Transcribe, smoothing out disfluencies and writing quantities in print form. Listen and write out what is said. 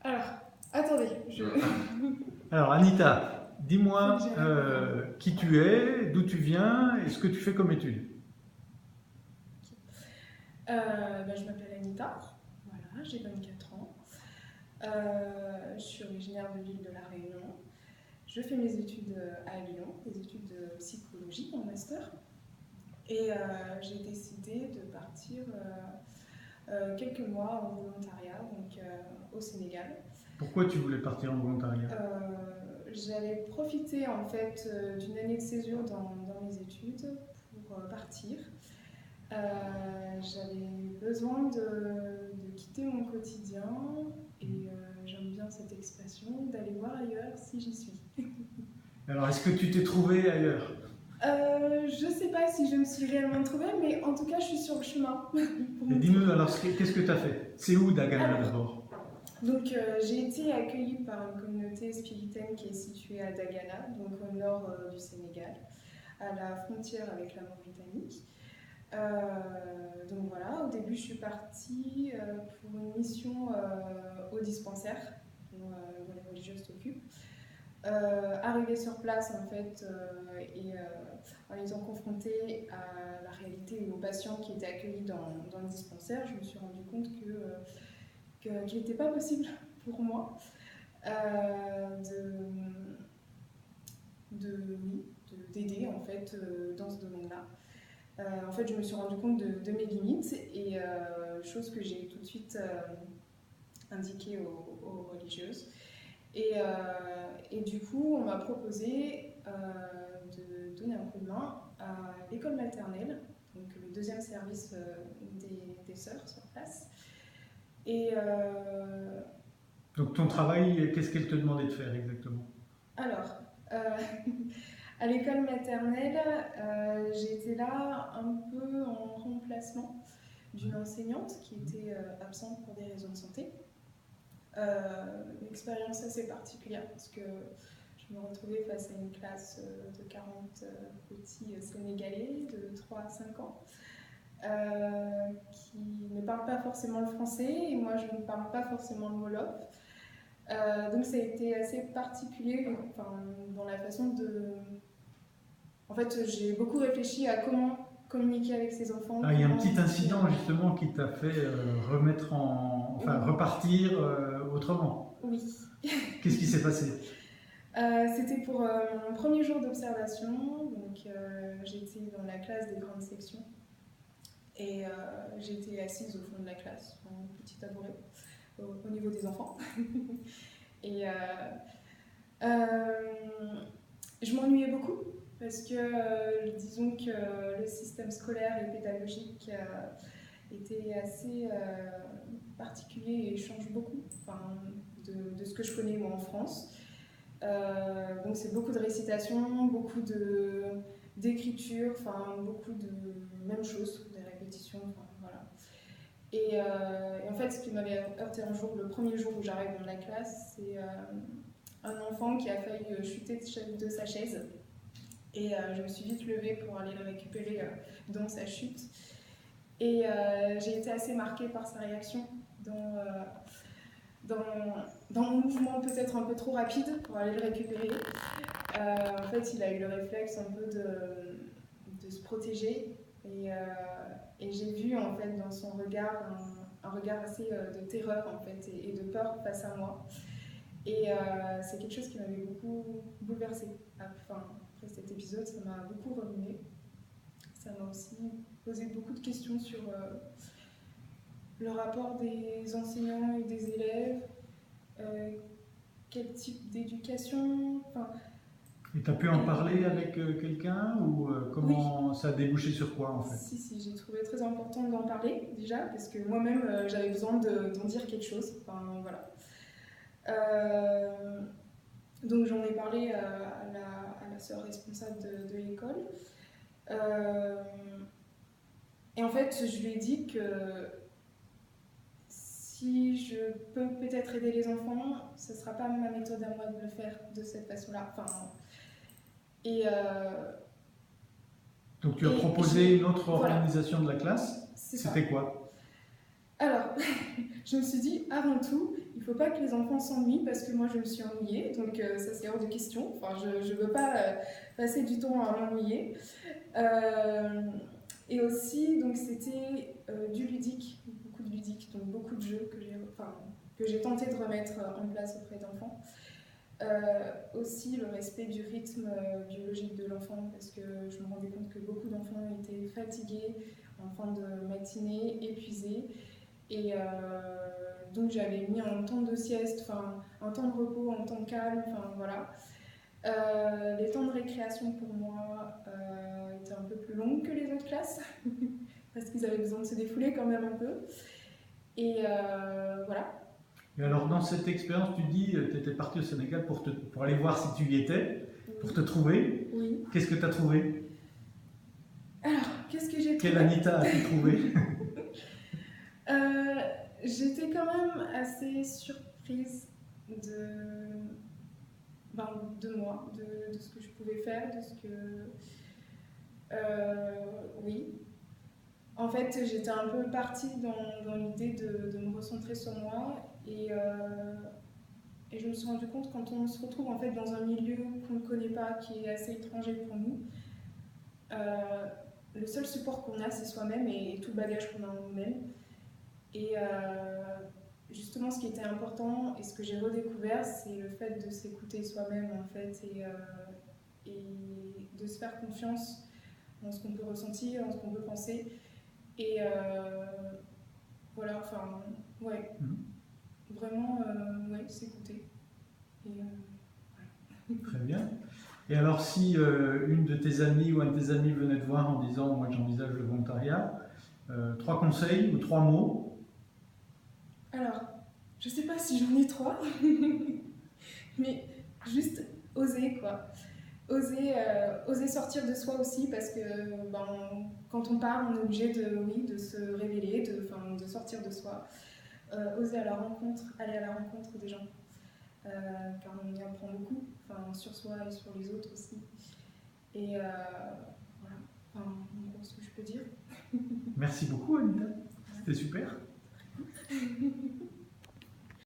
Alors, attendez, Alors Anita, dis-moi Faut que qui tu es, d'où tu viens et ce que tu fais comme étude. je m'appelle Anita, voilà, j'ai 24 ans. Je suis originaire de l'île de la Réunion. Je fais mes études à Lyon, des études de psychologie en master. Et j'ai décidé de partir quelques mois en volontariat, donc au Sénégal. Pourquoi tu voulais partir en volontariat? J'avais profité en fait d'une année de césure dans mes études pour partir. J'avais besoin de quitter mon quotidien et j'aime bien cette expression d'aller voir ailleurs si j'y suis. Alors est-ce que tu t'es trouvé ailleurs? Je sais pas si je me suis réellement trouvée, mais en tout cas je suis sur le chemin. Et dis-nous alors qu'est-ce que tu as fait? C'est où Dagana Alors, d'abord? donc j'ai été accueillie par une communauté spiritaine qui est située à Dagana, donc au nord du Sénégal, à la frontière avec la Mauritanie. Donc voilà, au début je suis partie pour une mission au dispensaire où les religieuses s'occupent. Arrivée sur place en fait en étant confrontée à la réalité et aux patients qui étaient accueillis dans le dispensaire, je me suis rendu compte qu'il n'était pas possible pour moi d'aider en fait dans ce domaine-là. En fait, je me suis rendu compte de mes limites et chose que j'ai tout de suite indiquée aux religieuses. Et du coup, on m'a proposé de donner un coup de main à l'école maternelle, donc le deuxième service des sœurs sur place. Et Donc ton travail, qu'est-ce qu'elle te demandait de faire exactement? alors, à l'école maternelle, j'étais là un peu en remplacement d'une enseignante qui était absente pour des raisons de santé. Une expérience assez particulière parce que je me retrouvais face à une classe de 40 petits Sénégalais de 3 à 5 ans qui ne parlent pas forcément le français et moi je ne parle pas forcément le wolof. Donc ça a été assez particulier dans la façon de... En fait, j'ai beaucoup réfléchi à comment communiquer avec ces enfants. Ah, il y a un petit incident justement qui t'a fait repartir autrement. Oui. Qu'est-ce qui s'est passé? C'était pour mon premier jour d'observation, donc j'étais dans la classe des grandes sections et j'étais assise au fond de la classe, en petit tabouret, au niveau des enfants. Et je m'ennuyais beaucoup parce que disons que le système scolaire et pédagogique était assez particulier et change beaucoup de ce que je connais moi en France. Donc c'est beaucoup de récitation, beaucoup d'écriture, beaucoup de mêmes choses, des répétitions, voilà. Et en fait, ce qui m'avait heurté un jour, le premier jour où j'arrive dans la classe, c'est un enfant qui a failli chuter de sa chaise. Et je me suis vite levée pour aller le récupérer dans sa chute. Et j'ai été assez marquée par sa réaction dans mon mouvement peut-être un peu trop rapide pour aller le récupérer. En fait, il a eu le réflexe un peu de se protéger et j'ai vu en fait dans son regard un regard assez de terreur en fait et de peur face à moi. Et c'est quelque chose qui m'avait beaucoup bouleversée. Après cet épisode, ça m'a beaucoup remué. Ça m'a aussi posé beaucoup de questions sur le rapport des enseignants et des élèves, quel type d'éducation. Et tu as pu en parler avec quelqu'un ou comment ça a débouché sur quoi en fait? Si, j'ai trouvé très important d'en parler déjà, parce que moi-même j'avais besoin d'en dire quelque chose. Voilà. Donc j'en ai parlé à la sœur responsable de l'école. Et en fait, je lui ai dit que si je peux peut-être aider les enfants, ce ne sera pas ma méthode à moi de le faire de cette façon-là. Donc tu as proposé une autre organisation de la classe. C'était quoi? Alors, je me suis dit, avant tout, il faut pas que les enfants s'ennuient parce que moi je me suis ennuyée, donc ça c'est hors de question. Enfin, je veux pas passer du temps à m'ennuyer. Et aussi, donc c'était du ludique, beaucoup de ludique, donc beaucoup de jeux que j'ai tenté de remettre en place auprès d'enfants. Aussi le respect du rythme biologique de l'enfant, parce que je me rendais compte que beaucoup d'enfants étaient fatigués en fin de matinée, épuisés. Et donc j'avais mis un temps de sieste, enfin un temps de repos, un temps de calme, enfin voilà. Les temps de récréation pour moi étaient un peu plus longs que les autres classes, parce qu'ils avaient besoin de se défouler quand même un peu. Et voilà. Et alors, dans cette expérience, tu dis que tu étais parti au Sénégal pour aller voir si tu y étais, pour te trouver. Oui. Qu'est-ce que tu as trouvé? Alors, qu'est-ce que j'ai trouvé? Quelle Anita as-tu trouvé? J'étais quand même assez surprise de moi, de ce que je pouvais faire, de ce que... oui. En fait, j'étais un peu partie dans l'idée de me recentrer sur moi et je me suis rendu compte quand on se retrouve en fait dans un milieu qu'on ne connaît pas, qui est assez étranger pour nous, le seul support qu'on a c'est soi-même et tout le bagage qu'on a en nous-mêmes. Et justement, ce qui était important et ce que j'ai redécouvert, c'est le fait de s'écouter soi-même en fait et de se faire confiance dans ce qu'on peut ressentir, dans ce qu'on peut penser. Et voilà, enfin, ouais, vraiment, ouais, s'écouter. Et, voilà. Très bien. Et alors, si une de tes amies ou un de tes amis venait te voir en disant « moi j'envisage le volontariat », 3 conseils ou 3 mots? Alors, je sais pas si j'en ai 3, mais juste oser quoi. Oser sortir de soi aussi parce que quand on parle, on est obligé de se révéler, de sortir de soi. Oser aller à la rencontre des gens, car on y apprend beaucoup, sur soi et sur les autres aussi. Et voilà, en gros ce que je peux dire. Merci beaucoup Anita, c'était super.